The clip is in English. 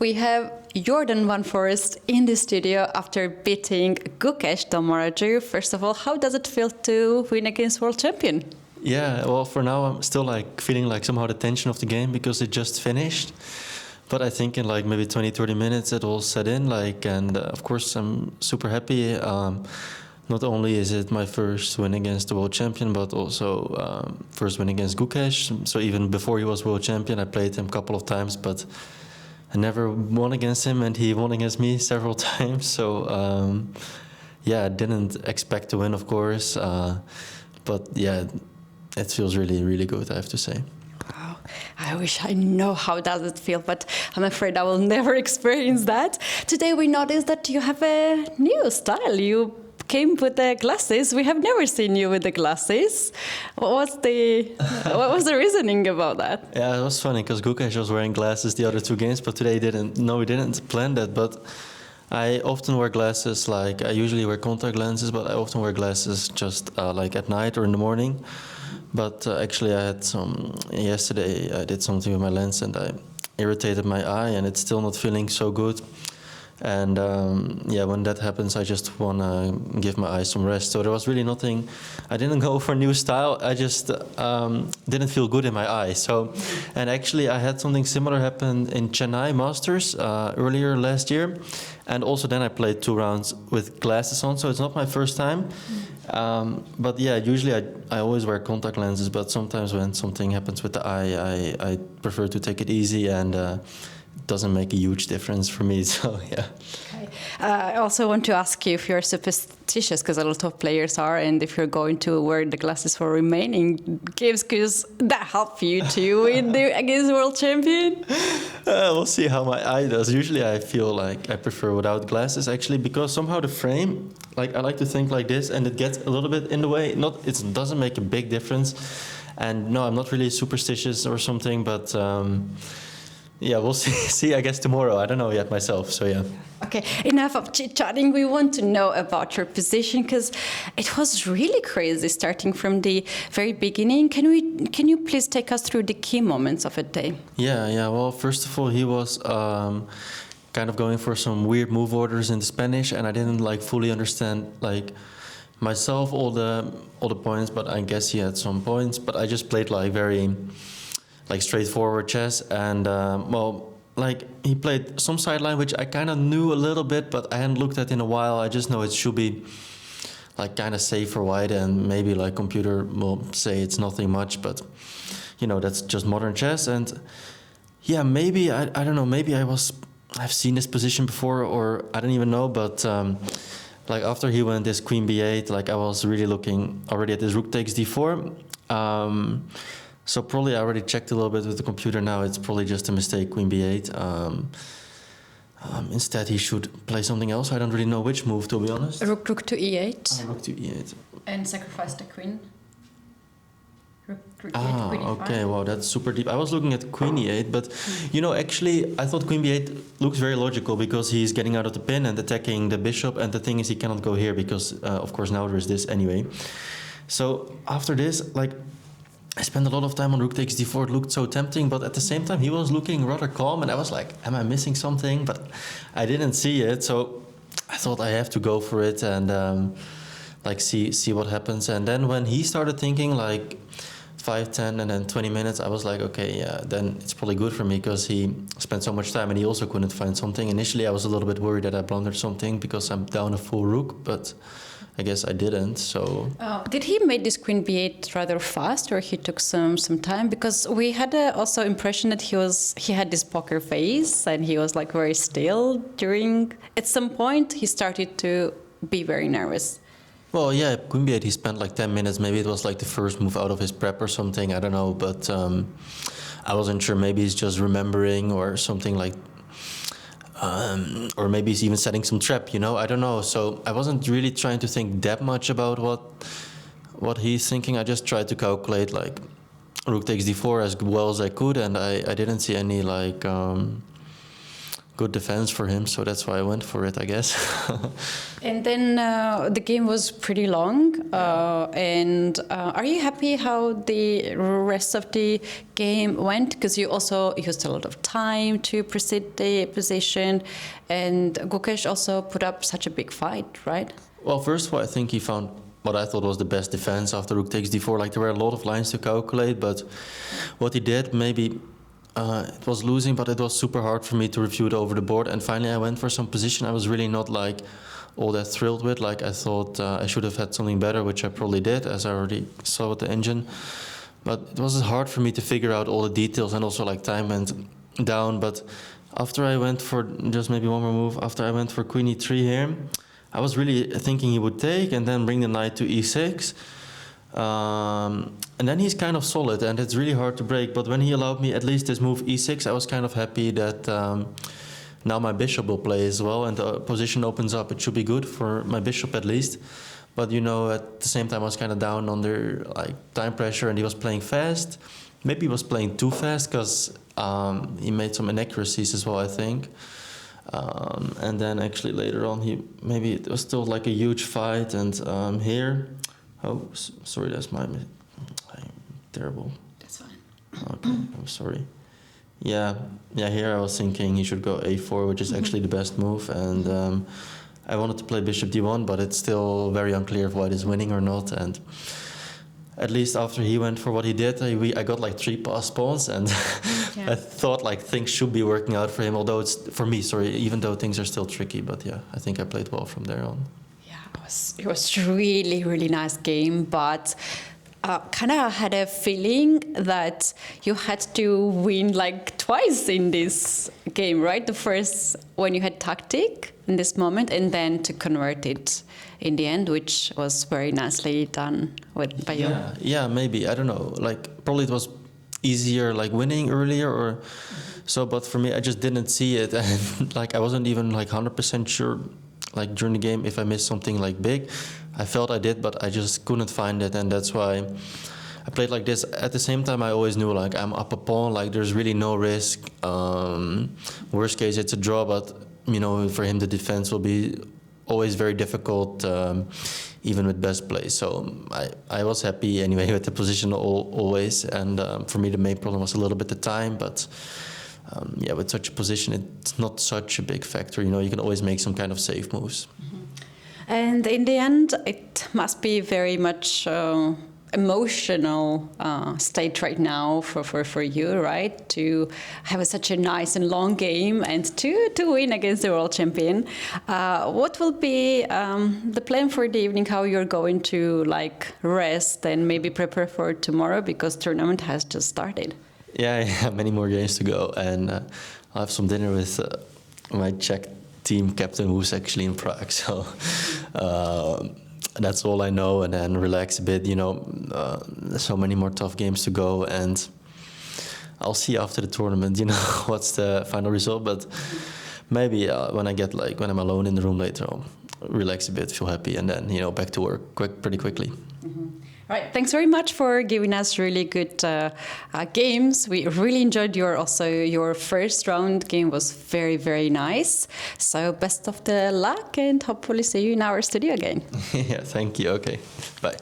We have Jorden van Foreest in the studio after beating Gukeshe D. First of all, how does it feel to win against World Champion? Yeah, well, for now I'm still feeling somehow the tension of the game because it just finished. But I think in maybe 20-30 minutes it all set in. And of course I'm super happy. Not only is it my first win against the world champion, but also first win against Gukeshe. So even before he was world champion, I played him a couple of times, but I never won against him, and he won against me several times. So I didn't expect to win, of course. But yeah, it feels really, really good, I have to say. Wow. I wish I know how does it feel, but I'm afraid I will never experience that. Today we noticed that you have a new style. You came with the glasses. We have never seen you with the glasses. What was the reasoning about that? Yeah, it was funny because Gukeshe was wearing glasses the other two games, but today he didn't. No, we didn't plan that. But I often wear glasses. I usually wear contact lenses, but I often wear glasses just at night or in the morning. But actually, I had yesterday. I did something with my lens and I irritated my eye, and it's still not feeling so good. And when that happens, I just want to give my eyes some rest. So there was really nothing. I didn't go for a new style. I just didn't feel good in my eye. So, and actually, I had something similar happen in Chennai Masters earlier last year. And also then I played 2 rounds with glasses on. So it's not my first time. But yeah, usually I always wear contact lenses. But sometimes when something happens with the eye, I prefer to take it easy, and it doesn't make a huge difference for me, so yeah. Okay. I also want to ask you if you're superstitious, because a lot of players are, and if you're going to wear the glasses for remaining games, because that help you to win against world champion? We'll see how my eye does. Usually I feel like I prefer without glasses, actually, because somehow the frame, I like to think like this, and it gets a little bit in the way. It doesn't make a big difference. And no, I'm not really superstitious or something, but yeah, we'll see, I guess, tomorrow. I don't know yet myself, so yeah. Okay, enough of chit-chatting. We want to know about your position, because it was really crazy starting from the very beginning. Can you please take us through the key moments of a day? Yeah. Well, first of all, he was kind of going for some weird move orders in the Spanish, and I didn't fully understand myself all the points, but I guess he had some points. But I just played very straightforward chess, and he played some sideline which I kind of knew a little bit, but I hadn't looked at in a while. I just know it should be kind of safe for white, and maybe computer will say it's nothing much, but that's just modern chess. And yeah, maybe I don't know, maybe I've seen this position before, or I don't even know, but after he went this queen b8, I was really looking already at this rook takes d4. So probably I already checked a little bit with the computer now. It's probably just a mistake, queen b8. Instead, he should play something else. I don't really know which move, to be honest. Rook to e8. Rook to e8. And sacrifice the queen. Rook e8, queen e5. Okay, wow, that's super deep. I was looking at queen e8, but actually, I thought queen b8 looks very logical because he's getting out of the pin and attacking the bishop. And the thing is, he cannot go here because, of course, now there is this anyway. So after this, I spent a lot of time on rook takes d4. It looked so tempting, but at the same time, he was looking rather calm, and I was like, am I missing something? But I didn't see it, so I thought I have to go for it and see what happens. And then when he started thinking 5, 10, and then 20 minutes, I was like, okay, yeah, then it's probably good for me because he spent so much time and he also couldn't find something. Initially, I was a little bit worried that I blundered something because I'm down a full rook, but I guess I didn't, so... Did he make this queen b8 rather fast, or he took some time? Because we had also impression that he had this poker face and he was very still during... At some point, he started to be very nervous. Well, yeah, queen b8, he spent 10 minutes. Maybe it was the first move out of his prep or something, I don't know. But I wasn't sure, maybe he's just remembering or something or maybe he's even setting some trap, I don't know. So I wasn't really trying to think that much about what he's thinking. I just tried to calculate rook takes d4 as well as I could, and I didn't see any good defense for him, so that's why I went for it, I guess. And then the game was pretty long. And are you happy how the rest of the game went? Because you also used a lot of time to proceed the position, and Gukesh also put up such a big fight, right? Well, first of all, I think he found what I thought was the best defense after rook takes d4. Like, there were a lot of lines to calculate, but what he did, maybe it was losing, but it was super hard for me to refute over the board. And finally, I went for some position I was really not like all that thrilled with. Like, I thought I should have had something better, which I probably did, as I already saw with the engine. But it was hard for me to figure out all the details, and also like time went down. But after I went for just maybe one more move, after I went for queen e3 here, I was really thinking he would take and then bring the knight to e6. And then he's kind of solid, and it's really hard to break. But when he allowed me at least this move e6, I was kind of happy that now my bishop will play as well, and the position opens up. It should be good for my bishop at least. But you know, at the same time, I was kind of down under like time pressure, and he was playing fast. Maybe he was playing too fast because he made some inaccuracies as well, I think. And then actually later on, maybe it was still like a huge fight, and here. Oh, sorry, that's I'm terrible. That's fine. Okay, I'm sorry. Yeah, here I was thinking he should go a4, which is actually the best move, and I wanted to play bishop d1, but it's still very unclear if white is winning or not, and at least after he went for what he did, I got like 3 passed pawns, and I thought like things should be working out for him, although it's, for me, sorry, even though things are still tricky, but yeah, I think I played well from there on. It was really, really nice game, but kind of had a feeling that you had to win like twice in this game, right? The first when you had tactic in this moment, and then to convert it in the end, which was very nicely done by you. Yeah, maybe, I don't know. Like, probably it was easier like winning earlier or so, but for me, I just didn't see it, and like I wasn't even like 100% sure. Like during the game, if I missed something like big, I felt I did, but I just couldn't find it, and that's why I played like this. At the same time, I always knew like I'm up a pawn, like there's really no risk. Worst case, it's a draw, but you know, for him the defense will be always very difficult, even with best play. So I was happy anyway with the position always, and for me the main problem was a little bit the time, but. Yeah, with such a position, it's not such a big factor. You know, you can always make some kind of safe moves. Mm-hmm. And in the end, it must be very much emotional state right now for you, right? To have such a nice and long game and to win against the world champion. What will be the plan for the evening? How you're going to like rest and maybe prepare for tomorrow, because tournament has just started. Yeah, I have many more games to go, and I'll have some dinner with my Czech team captain, who's actually in Prague. So that's all I know, and then relax a bit. You know, so many more tough games to go, and I'll see after the tournament. You know, what's the final result? But maybe when I'm alone in the room later, I'll relax a bit, feel happy, and then back to work pretty quickly. Mm-hmm. All right, thanks very much for giving us really good games. We really enjoyed your first round game was very, very nice. So best of the luck, and hopefully see you in our studio again. Yeah, thank you. Okay, bye.